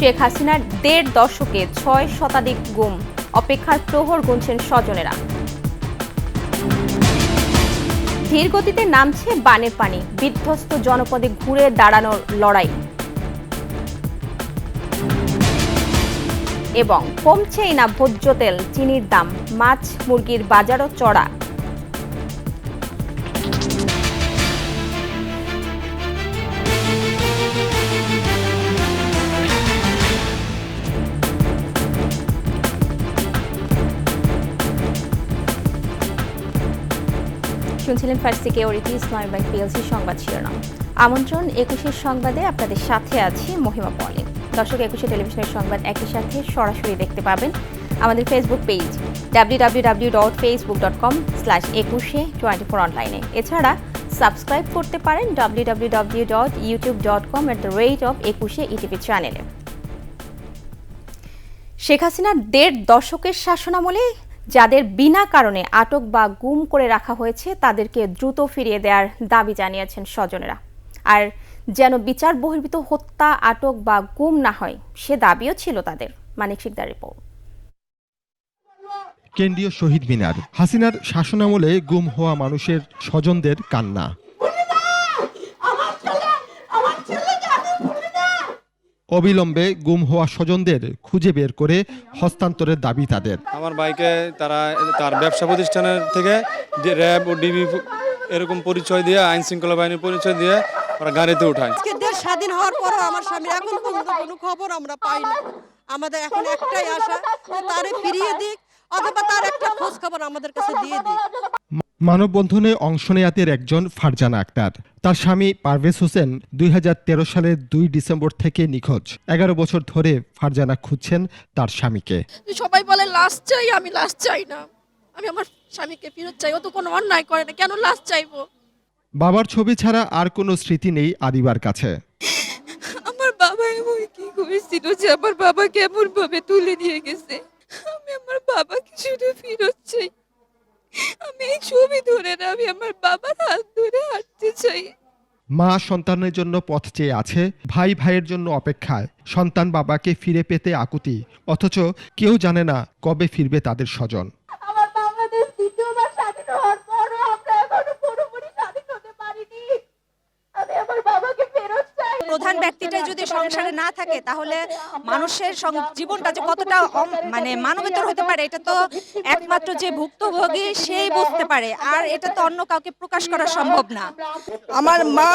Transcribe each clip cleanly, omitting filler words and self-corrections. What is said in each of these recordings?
শেখ হাসিনার ১.৫ দশকে ৬ শতাধিক গুম, অপেক্ষার প্রহর গুনছেন স্বজনেরা। ধীর গতিতে নামছে বানের পানি, বিধ্বস্ত জনপদে ঘুরে দাঁড়ানোর লড়াই। এবং কমছেই না ভোজ্য তেল, চিনির দাম, মাছ মুরগির বাজারও চড়া। শুনছিলেন ফার্স্ট সিকিউরিটি ইসলামী ব্যাংক পিএলসি সংবাদ শিরোনাম। আমন্ত্রণ ২১ সংবাদে আপনাদের সাথে আছি মহিমা পলি। দর্শক, ২১ টেলিভিশনের সংবাদ একই সাথে সরাসরি দেখতে পাবেন আমাদের ফেসবুক পেজ www.facebook.com/2124 অনলাইনে। এছাড়া সাবস্ক্রাইব করতে পারেন www.youtube.com/21 চ্যানেলে। শেখ হাসিনার ১.৫ দশকের শাসনামলে যাদের বিনা কারণে আটক বা গুম করে রাখা হয়েছে তাদেরকে দ্রুত ফিরিয়ে দেওয়ার দাবি জানিয়েছেন স্বজনেরা। আর যেন বিচার বহির্ভূত হত্যা, আটক বা গুম না হয় সে দাবিও ছিল তাদের। মানিক শিকদার রিপোর্ট। কেন্দ্রীয় শহীদ মিনার, হাসিনার শাসনামলে গুম হওয়া মানুষের স্বজনদের কান্না। অবিলম্বে গুম হওয়া স্বজনদের খুঁজে বের করে হস্তান্তরের দাবি তাদের। আমার ভাইকে তারা তার ব্যবসা প্রতিষ্ঠানের থেকে র্যাব ও ডিবি এরকম পরিচয় দিয়ে, আইন শৃঙ্খলা বাহিনীর পরিচয় দিয়ে ওরা গাড়িতে উঠায়। দেশ স্বাধীন হওয়ার পরও আমার স্বামীর এখন পর্যন্ত কোনো খবর আমরা পাই না। আমাদের এখন একটাই আশা, তারে ফিরিয়ে দিক অথবা তার একটা খোঁজ খবর আমাদের কাছে দিয়ে দিক। মানববন্ধনে অংশ নেয়াদের একজন ফারজানা আক্তার। তার স্বামী পারভেজ হোসেন ২০১৩ সালের ২ ডিসেম্বর থেকে নিখোঁজ। ১১ বছর ধরে ফারজানা খুঁজছেন তার স্বামীকে। সবাই বলে লাশ চাই, আমি লাশ চাই না, আমি আমার স্বামীকে ফেরত চাই। ও তো কোনো অন্যায় করে না, কেন লাশ চাইবো? বাবার ছবি ছাড়া আর কোনো স্মৃতি নেই আদিবার কাছে। আমার বাবা এমন কি করেছিল যে আমার বাবাকে এমন ভাবে তুলে নিয়ে গেছে। আমি আমার বাবাকে শুধু ফেরত চাই। আমি এই ছবি ধরে না, আমি আমার বাবার হাত ধরে হাঁটতে চাই। মা সন্তানের জন্য পথ চেয়ে আছে, ভাই ভাইয়ের জন্য অপেক্ষায়, সন্তান বাবাকে ফিরে পেতে আকুতি, অথচ কেউ জানে না কবে ফিরবে তাদের স্বজন। আমার বাংলাদেশ দ্বিতীয়বার স্বাধীন হওয়ার পরও আমরা এখনো পুরোপুরি স্বাধীন হতে পারিনি। আমি আমার বাবাকে ফেরত চাই। প্রধান ব্যক্তিটা যদি সংসারে না থাকে তাহলে মানুষের জীবনটা যে কতটা মানবেতর হতে পারে এটা তো একমাত্র যে ভুক্তভোগী সেই বুঝতে পারে, আর এটা তো অন্য কাউকে প্রকাশ করা সম্ভব না। আমার মা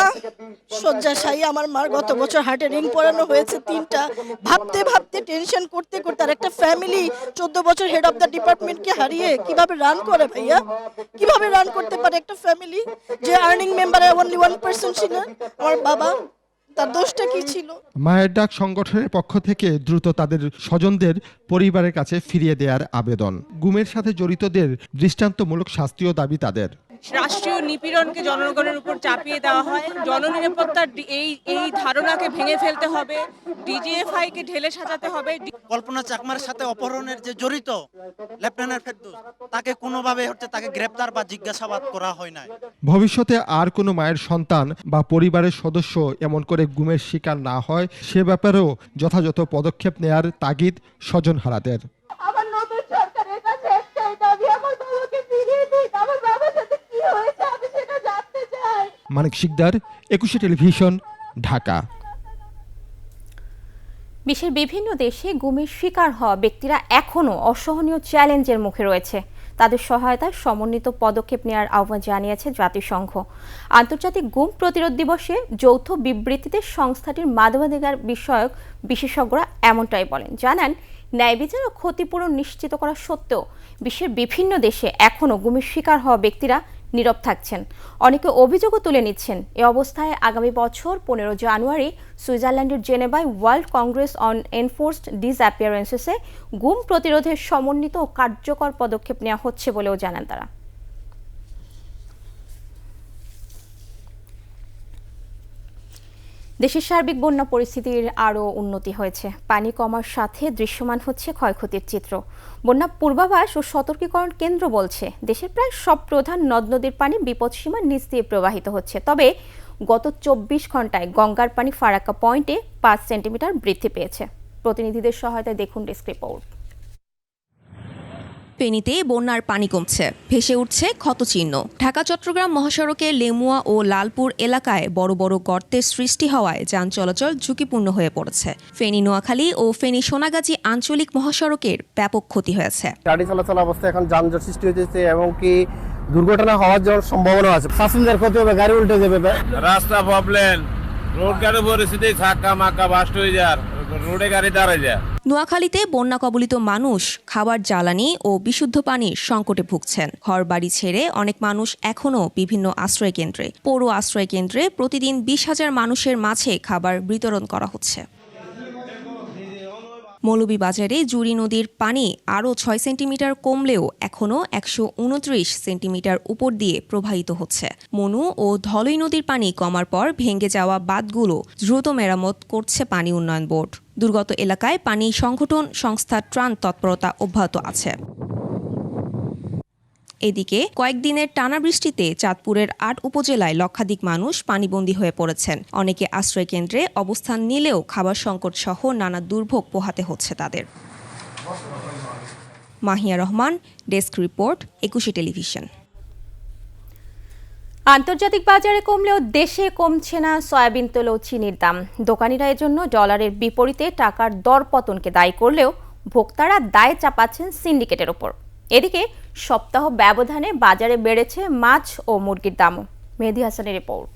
শয্যাশায়ী, আমার মার গত বছর হার্টে রিং পরানো হয়েছে 3টা। ভাবতে ভাবতে টেনশন করতে করতে আর একটা ফ্যামিলি 14 বছর হেড অফ দ্য ডিপার্টমেন্টকে হারিয়ে কিভাবে রান করে ভাইয়া, কিভাবে রান করতে পারে একটা ফ্যামিলি যে আর্নিং মেম্বারে অনলি 1% ছিল আমার বাবা? তার দোষটা কি ছিল? মায়ের ডাক সংগঠনের পক্ষ থেকে দ্রুত তাদের স্বজনদের পরিবারের কাছে ফিরিয়ে দেওয়ার আবেদন। গুমের সাথে জড়িতদের দৃষ্টান্তমূলক শাস্তিও দাবি তাদের। রাষ্ট্রীয় নিপীড়নকে জনগণের উপর চাপিয়ে দেওয়া হয়, জননিরাপত্তার এই ধারণাকে ভেঙে ফেলতে হবে, ডিজিএফআই-কে ঢেলে সাজাতে হবে। কল্পনা চাকমার সাথে অপহরণের যে জড়িত লেফটেন্যান্ট ফেরদৌস, তাকে কোনোভাবে তাকে গ্রেপ্তার বা জিজ্ঞাসাবাদ করা হয় না। ভবিষ্যতে আর কোনো মায়ের সন্তান বা পরিবারের সদস্য এমন করে গুমের শিকার না হয় সে ব্যাপারেও যথাযথ পদক্ষেপ নেয়ার তাগিদ স্বজনহারাদের। আমার নতুন সরকারের কাছে একটাই দাবি, আমার বাবাকে ফিরিয়ে দিন। আমার বাবার সাথে কি হয়েছে আমি সেটা জানতে চাই। মানিক শিকদার, ২১ টেলিভিশন, ঢাকা। বিশ্বের বিভিন্ন দেশে গুমের শিকার হওয়া ব্যক্তিরা এখনও অসহনীয় চ্যালেঞ্জের মুখে রয়েছে। তাদের সহায়তায় সমন্বিত পদক্ষেপ নেওয়ার আহ্বান জানিয়েছে জাতিসংঘ। আন্তর্জাতিক গুম প্রতিরোধ দিবসে যৌথ বিবৃতিতে সংস্থাটির মানবাধিকার বিষয়ক বিশেষজ্ঞরা এমনটাই বলেন। জানান, ন্যায় বিচার ও ক্ষতিপূরণ নিশ্চিত করা সত্ত্বেও বিশ্বের বিভিন্ন দেশে এখনও গুমের শিকার হওয়া ব্যক্তিরা নীরব থাকছেন। অনেকে অভিযোগও তুলে নিচ্ছেন। এ অবস্থায় আগামী বছর 15 জানুয়ারি সুইজারল্যান্ডের জেনেভায় ওয়ার্ল্ড কংগ্রেস অন এনফোর্সড ডিসঅ্যাপিয়ারেন্সেসে গুম প্রতিরোধে সমন্বিত ও কার্যকর পদক্ষেপ নেওয়া হচ্ছে বলেও জানান তারা। দেশের সার্বিক বন্যা পরিস্থিতির আরও উন্নতি হয়েছে। পানি কমার সাথে দৃশ্যমান হচ্ছে ক্ষয়ক্ষতির চিত্র। বন্যা পূর্বাভাস ও সতর্কীকরণ কেন্দ্র বলছে দেশের প্রায় সব প্রধান নদ নদীর পানি বিপদসীমার নিচ দিয়ে প্রবাহিত হচ্ছে। তবে গত 24 ঘন্টায় গঙ্গার পানি ফারাক্কা পয়েন্টে 5 সেন্টিমিটার বৃদ্ধি পেয়েছে। প্রতিনিধিদের সহায়তায় দেখুন ডেস্ক রিপোর্ট। ফেনীতে বন্যার পানি কমছে, ভেসে উঠছে ক্ষতচিহ্ন। ঢাকা চট্টগ্রাম মহাসড়কে লেমুয়া ও লালপুর এলাকায় বড় বড় গর্তের সৃষ্টি হওয়ায় যান চলাচল ঝুঁকিপূর্ণ হয়ে পড়েছে। ফেনী নোয়াখালী ও ফেনী সোনাগাজী আঞ্চলিক মহাসড়কের ব্যাপক ক্ষতি হয়েছে। গাড়ি চলাচল অবস্থায় এখন যানজট সৃষ্টি হয়েছে এবং কি দুর্ঘটনা হওয়ার সম্ভাবনা আছে। প্যাসেঞ্জার ক্ষতি হবে, গাড়ি উল্টে যাবে, রাস্তা প্রবলেম, রোড গাড়ি পরিস্থিতি ছাক্কা মাক্কা বাস্ট হয়ে যায়, রোডে গাড়ি দাঁড়ায় যায়। নোয়াখালীতে বন্যা কবলিত মানুষ খাবার, জ্বালানি ও বিশুদ্ধ পানির সংকটে ভুগছেন। ঘরবাড়ি ছেড়ে অনেক মানুষ এখনও বিভিন্ন আশ্রয়কেন্দ্রে। পৌর আশ্রয়কেন্দ্রে প্রতিদিন 20,000 মানুষের মাঝে খাবার বিতরণ করা হচ্ছে। মৌলভীবাজারে জুড়ি নদীর পানি আরও 6 সেন্টিমিটার কমলেও এখনও 129 সেন্টিমিটার উপর দিয়ে প্রবাহিত হচ্ছে। মনু ও ধলই নদীর পানি কমার পর ভেঙে যাওয়া বাঁধগুলো দ্রুত মেরামত করছে পানি উন্নয়ন বোর্ড। দুর্গত এলাকায় পানি সংগঠন সংস্থা ত্রাণ তৎপরতা অব্যাহত আছে। এদিকে কয়েকদিনের টানা বৃষ্টিতে চাঁদপুরের 8 উপজেলায় লক্ষাধিক মানুষ পানিবন্দী হয়ে পড়েছেন। অনেকে আশ্রয়কেন্দ্রে অবস্থান নিলেও খাবার সংকট সহ নানা দুর্ভোগ পোহাতে হচ্ছে তাদের। Mahiya Rahman, desk report, 21 television. আন্তর্জাতিক বাজারে কমলেও দেশে কমছে না সয়াবিন তেল ও চিনির দাম। দোকানিরা এজন্য ডলারের বিপরীতে টাকার দরপতনকে দায়ী করলেও ভোক্তারা দায় চাপাচ্ছেন সিন্ডিকেটের ওপর। এদিকে সপ্তাহ ব্যবধানে বাজারে বেড়েছে মাছ ও মুরগির দামও। মেহেদী হাসানের রিপোর্ট।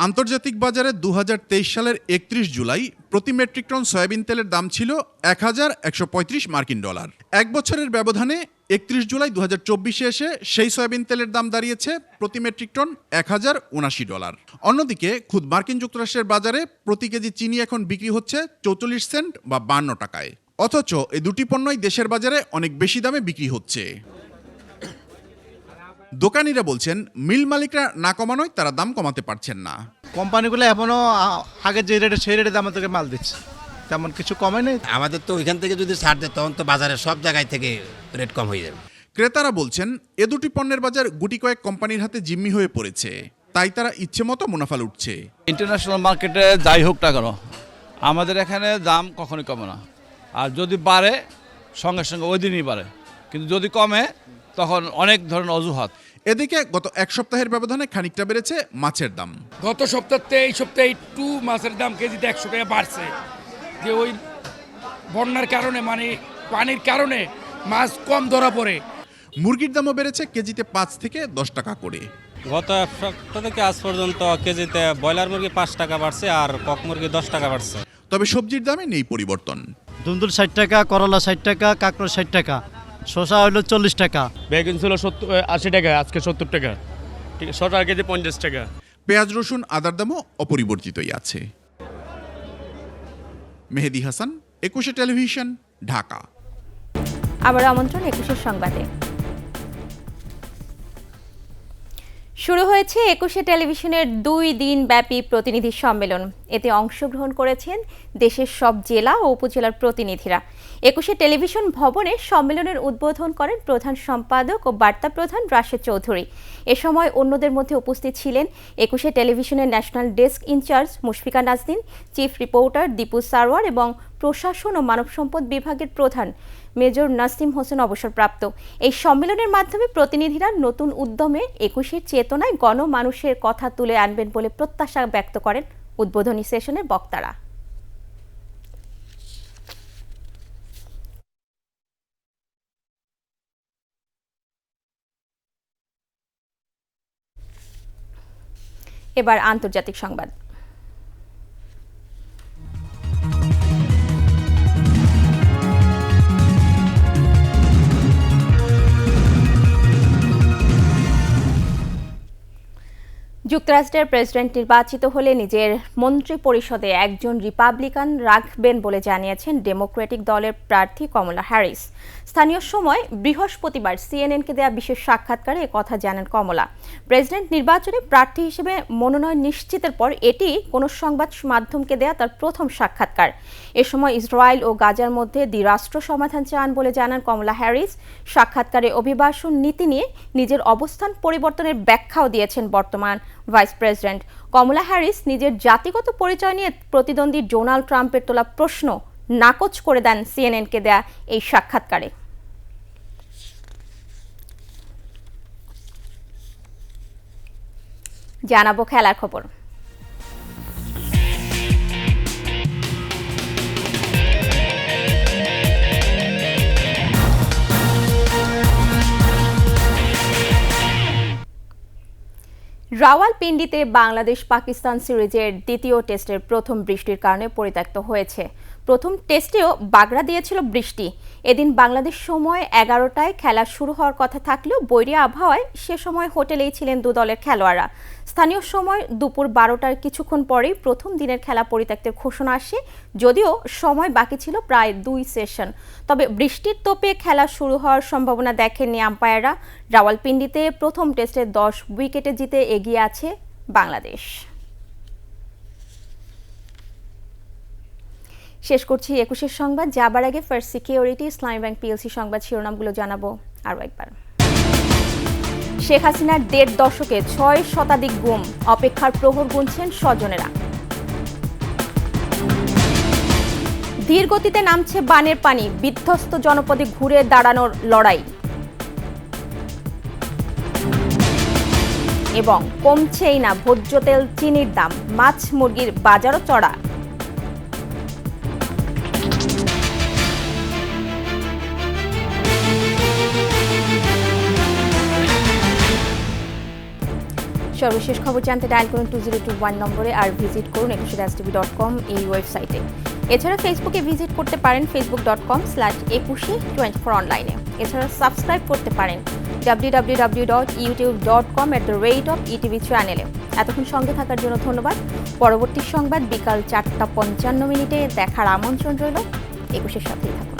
আন্তর্জাতিক বাজারে 2023 সালের 31 জুলাই প্রতি মেট্রিক টন সয়াবিন তেলের দাম ছিল $1,135 মার্কিন ডলার। এক বছরের ব্যবধানে 31 জুলাই 2024-এ এসে সেই সয়াবিন তেলের দাম দাঁড়িয়েছে প্রতি মেট্রিক টন $1,079। অন্যদিকে খুদ মার্কিন যুক্তরাষ্ট্রের বাজারে প্রতি কেজি চিনি এখন বিক্রি হচ্ছে 44 সেন্ট বা 52 টাকায়। অথচ এই দুটি পণ্যই দেশের বাজারে অনেক বেশি দামে বিক্রি হচ্ছে। দোকানিরা বলছেন মিল মালিকরা না কমানোয় তারা দাম কমাতে পারছেন না। কোম্পানিগুলো এখনো আগে যে রেটে সেই রেটে আমাদেরকে মাল দিচ্ছে, তেমন কিছু কমে নেই। আমাদের তো ওইখান থেকে যদি ছাড় দেয় তখন তো বাজারে সব জায়গায় থেকে রেট কম হয়ে যাবে। ক্রেতারা বলছেন এ দুটি পণ্যের বাজার গুটি কয়েক কোম্পানির হাতে জিম্মি হয়ে পড়েছে, তাই তারা ইচ্ছে মতো মুনাফা লুটছে। ইন্টারন্যাশনাল মার্কেটে যাই হোক না কেন আমাদের এখানে দাম কখনোই কমে না, আর যদি বাড়ে সঙ্গে সঙ্গে ওই দিনই বাড়ে, কিন্তু যদি কমে তখন অনেক ধরনের অজুহাত। এদিকে গত এক সপ্তাহের ব্যবধানে খানিকটা বেড়েছে মাছের দাম। গত সপ্তাহে এই সপ্তাহে একটু মাছের দাম কেজিতে 100 টাকা বাড়ছে, যে ওই বন্যার কারণে মানে পানির কারণে মাছ কম ধরা পড়ে। মুরগির দামও বেড়েছে কেজিতে 5 থেকে 10 টাকা করে। গত এক সপ্তাহ থেকে আজ পর্যন্ত কেজিতে ব্রয়লার মুরগি 5 টাকা বাড়ছে আর কক মুরগি 10 টাকা বাড়ছে। তবে সবজির দামে নেই পরিবর্তন। দুন্দুল 60 টাকা, করলা 60 টাকা, কাঁকড়া 60 টাকা, শসা হলো 40 টাকা। বেগুন ছিল 80 টাকা, আজকে 70 টাকা, ঠিক আছে, শসা কেজি 50 টাকা। পেঁয়াজ, রসুন, আদার দামও অপরিবর্তিতই আছে। মেহেদী হাসান, 21 টেলিভিশন, ঢাকা। আবার আমন্ত্রণ 21 সংবাদে। শুরু হয়েছে 21 টেলিভিশনের 2 দিন ব্যাপী প্রতিনিধি সম্মেলন। এতে অংশগ্রহণ করেছেন দেশের সব জেলা ও উপজেলার প্রতিনিধিরা। 21 টেলিভিশন ভবনে সম্মেলনের উদ্বোধন করেন প্রধান সম্পাদক ও বার্তা প্রধান রাশেদ চৌধুরী। এ সময় অন্যদের মধ্যে উপস্থিত ছিলেন 21 টেলিভিশনের national desk in-charge Mushfika Naznin, chief reporter Dipu Sarwar এবং প্রশাসন ও মানব সম্পদ বিভাগের প্রধান মেজর নাসিম হোসেন অবসরপ্রাপ্ত। এই সম্মেলনের মাধ্যমে প্রতিনিধিরা নতুন উদ্যমে 21-এর চেতনায় গণমানুষের কথা তুলে আনবেন বলে প্রত্যাশা ব্যক্ত করেন উদ্বোধনী সেশনের বক্তারা। এবার আন্তর্জাতিক সংবাদ। যুক্তরাষ্ট্রের প্রেসিডেন্ট নির্বাচিত হলে নিজের মন্ত্রী পরিষদে একজন রিপাবলিকান রাখবেন বলে জানিয়েছেন ডেমোক্রেটিক দলের প্রার্থী কমলা হ্যারিস। স্থানীয় সময় বৃহস্পতিবার সিএনএনকে দেয়া বিশেষ সাক্ষাৎকারে একথা জানান কমলা। প্রেসিডেন্ট নির্বাচনে প্রার্থী হিসেবে মনোনয়ন নিশ্চিতের পর এটি কোনো সংবাদ মাধ্যমকে দেয়া তার প্রথম সাক্ষাৎকার। এ সময় ইসরায়েল ও গাজার মধ্যে দ্বিরাষ্ট্র সমাধান চান বলে জানান কমলা হ্যারিস। সাক্ষাৎকারে অভিবাসন নীতি নিয়ে নিজের অবস্থান পরিবর্তনের ব্যাখ্যাও দিয়েছেন বর্তমান ভাইস প্রেসিডেন্ট কমলা হ্যারিস নিজের জাতিগত পরিচয় নিয়ে প্রতিদ্বন্দ্বী ডোনাল্ড ট্রাম্পের তোলা প্রশ্ন নাকচ করে দেন সিএনএনকে দেয়া এই সাক্ষাৎকারে। জানাবো খেলার খবর। রাওয়ালপিন্ডিতে বাংলাদেশ পাকিস্তান সিরিজের দ্বিতীয় টেস্টের প্রথম বৃষ্টির কারণে পরিত্যক্ত হয়েছে। প্রথম টেস্টেও বাগড়া দিয়েছিল বৃষ্টি। এদিন বাংলাদেশ সময় 11টায় খেলা শুরু হওয়ার কথা থাকলেও বৈরী আবহাওয়ায় সে সময় হোটেলেই ছিলেন দু দলের খেলোয়াড়রা। স্থানীয় সময় দুপুর 12টার কিছুক্ষণ পরেই প্রথম দিনের খেলা পরিত্যক্তের ঘোষণা আসে, যদিও সময় বাকি ছিল প্রায় 2 সেশন। তবে বৃষ্টির তোপে খেলা শুরু হওয়ার সম্ভাবনা দেখেননি আম্পায়াররা। রাওয়ালপিন্ডিতে প্রথম টেস্টে 10 উইকেটে জিতে এগিয়ে আছে বাংলাদেশ। শেষ করছি 21 সংবাদ। যাবার আগে ফার্স্ট সিকিউরিটি ইসলামী ব্যাংক পিএলসি সংবাদ শিরোনামগুলো জানাবো আরও একবার। শেখ হাসিনার 1.5 দশকে 6 শতাধিক গুম, অপেক্ষার প্রহর গুনছেন স্বজনেরা। ধীর গতিতে নামছে বানের পানি, বিধ্বস্ত জনপদে ঘুরে দাঁড়ানোর লড়াই। এবং কমছেই না ভোজ্য তেল চিনির দাম, মাছ মুরগির বাজারও চড়া। সর্বশেষ খবর জানতে ডায়াল করুন 2021 নম্বরে আর ভিজিট করুন ekushe-tv.com এই ওয়েবসাইটে। এছাড়া ফেসবুকে ভিজিট করতে পারেন facebook.com/ekushe24 অনলাইনে। এছাড়া সাবস্ক্রাইব করতে পারেন www.youtube.com/etv চ্যানেলে। এতক্ষণ সঙ্গে থাকার জন্য ধন্যবাদ। পরবর্তী সংবাদ বিকাল 4টা 55 মিনিটে দেখার আমন্ত্রণ রইল। একুশের সাথেই থাকুন।